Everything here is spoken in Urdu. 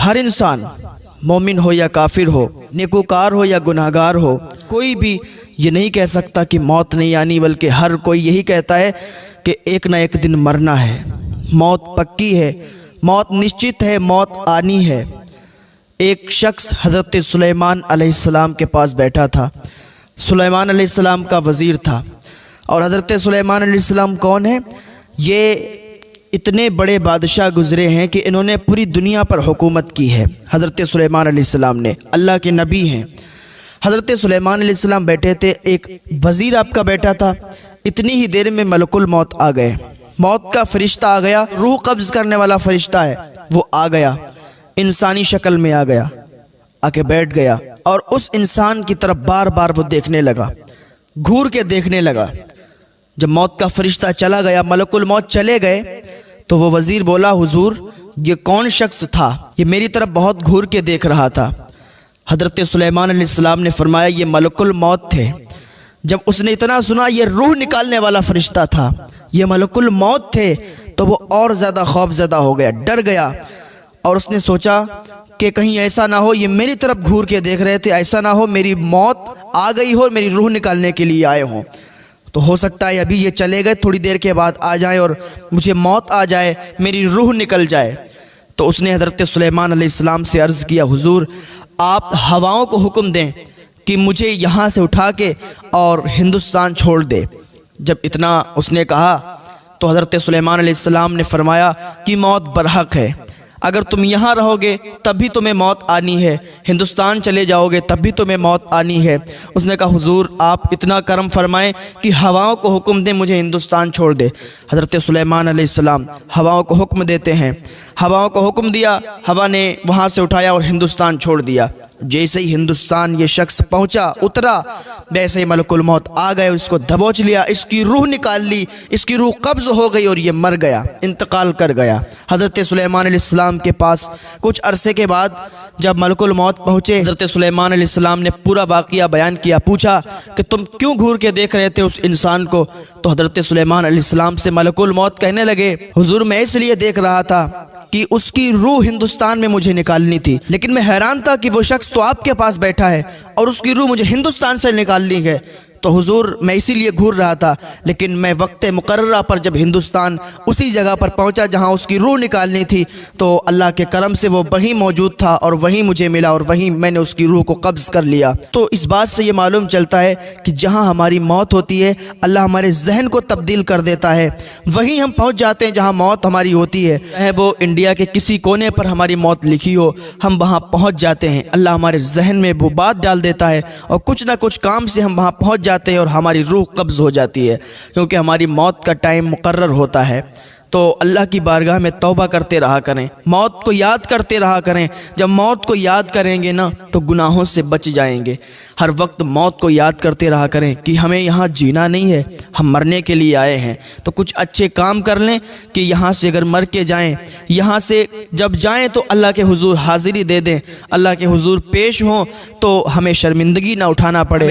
ہر انسان مومن ہو یا کافر ہو، نیکوکار ہو یا گناہگار ہو، کوئی بھی یہ نہیں کہہ سکتا کہ موت نہیں آنی، بلکہ ہر کوئی یہی کہتا ہے کہ ایک نہ ایک دن مرنا ہے۔ موت پکی ہے، موت نشچت ہے، موت آنی ہے۔ ایک شخص حضرت سلیمان علیہ السلام کے پاس بیٹھا تھا۔ سلیمان علیہ السلام کا وزیر تھا۔ اور حضرت سلیمان علیہ السلام کون ہیں؟ یہ اتنے بڑے بادشاہ گزرے ہیں کہ انہوں نے پوری دنیا پر حکومت کی ہے۔ حضرت سلیمان علیہ السلام نے، اللہ کے نبی ہیں۔ حضرت سلیمان علیہ السلام بیٹھے تھے، ایک وزیر آپ کا بیٹھا تھا۔ اتنی ہی دیر میں ملک الموت آ گئے، موت کا فرشتہ آ گیا، روح قبض کرنے والا فرشتہ ہے، وہ آ گیا، انسانی شکل میں آ گیا، آ کے بیٹھ گیا، اور اس انسان کی طرف بار بار وہ دیکھنے لگا، گھور کے دیکھنے لگا۔ جب موت کا فرشتہ چلا گیا، ملک الموت چلے گئے، تو وہ وزیر بولا، حضور یہ کون شخص تھا؟ یہ میری طرف بہت گھور کے دیکھ رہا تھا۔ حضرت سلیمان علیہ السلام نے فرمایا، یہ ملک الموت تھے۔ جب اس نے اتنا سنا یہ روح نکالنے والا فرشتہ تھا، یہ ملک الموت تھے، تو وہ اور زیادہ خوف زدہ ہو گیا، ڈر گیا، اور اس نے سوچا کہ کہیں ایسا نہ ہو یہ میری طرف گھور کے دیکھ رہے تھے، ایسا نہ ہو میری موت آ گئی ہو، میری روح نکالنے کے لیے آئے ہوں، تو ہو سکتا ہے ابھی یہ چلے گئے، تھوڑی دیر کے بعد آ جائیں اور مجھے موت آ جائے، میری روح نکل جائے۔ تو اس نے حضرت سلیمان علیہ السلام سے عرض کیا، حضور آپ ہواؤں کو حکم دیں کہ مجھے یہاں سے اٹھا کے اور ہندوستان چھوڑ دے۔ جب اتنا اس نے کہا تو حضرت سلیمان علیہ السلام نے فرمایا کہ موت برحق ہے، اگر تم یہاں رہو گے تب بھی تمہیں موت آنی ہے، ہندوستان چلے جاؤ گے تب بھی تمہیں موت آنی ہے۔ اس نے کہا، حضور آپ اتنا کرم فرمائیں کہ ہواؤں کو حکم دیں مجھے ہندوستان چھوڑ دے۔ حضرت سلیمان علیہ السلام ہواؤں کو حکم دیتے ہیں، ہواؤں کو حکم دیا، ہوا نے وہاں سے اٹھایا اور ہندوستان چھوڑ دیا۔ جیسے ہی ہندوستان یہ شخص پہنچا، اترا، ویسے ہی ملک الموت آ گئے، اس کو دبوچ لیا، اس کی روح نکال لی، اس کی روح قبض ہو گئی اور یہ مر گیا، انتقال کر گیا۔ حضرت سلیمان علیہ السلام کے پاس کچھ عرصے کے بعد جب ملک الموت پہنچے، حضرت سلیمان علیہ السلام نے پورا واقعہ بیان کیا، پوچھا کہ تم کیوں گھور کے دیکھ رہے تھے اس انسان کو؟ تو حضرت سلیمان علیہ السلام سے ملک الموت کہنے لگے، حضور میں اس لیے دیکھ رہا تھا کہ اس کی روح ہندوستان میں مجھے نکالنی تھی، لیکن میں حیران تھا کہ وہ شخص تو آپ کے پاس بیٹھا ہے اور اس کی روح مجھے ہندوستان سے نکالنی ہے، تو حضور میں اسی لیے گھور رہا تھا، لیکن میں وقت مقررہ پر جب ہندوستان اسی جگہ پر پہنچا جہاں اس کی روح نکالنی تھی، تو اللہ کے کرم سے وہ وہیں موجود تھا اور وہیں مجھے ملا اور وہیں میں نے اس کی روح کو قبض کر لیا۔ تو اس بات سے یہ معلوم چلتا ہے کہ جہاں ہماری موت ہوتی ہے اللہ ہمارے ذہن کو تبدیل کر دیتا ہے، وہیں ہم پہنچ جاتے ہیں جہاں موت ہماری ہوتی ہے، چاہے وہ انڈیا کے کسی کونے پر ہماری موت لکھی ہو، ہم وہاں پہنچ جاتے ہیں۔ اللہ ہمارے ذہن میں وہ بات ڈال دیتا ہے اور کچھ نہ کچھ کام سے ہم وہاں پہنچ جاتے ہیں اور ہماری روح قبض ہو جاتی ہے، کیونکہ ہماری موت کا ٹائم مقرر ہوتا ہے۔ تو اللہ کی بارگاہ میں توبہ کرتے رہا کریں، موت کو یاد کرتے رہا کریں۔ جب موت کو یاد کریں گے نا تو گناہوں سے بچ جائیں گے۔ ہر وقت موت کو یاد کرتے رہا کریں کہ ہمیں یہاں جینا نہیں ہے، ہم مرنے کے لیے آئے ہیں، تو کچھ اچھے کام کر لیں کہ یہاں سے اگر مر کے جائیں، یہاں سے جب جائیں تو اللہ کے حضور حاضری دے دیں، اللہ کے حضور پیش ہوں تو ہمیں شرمندگی نہ اٹھانا پڑے۔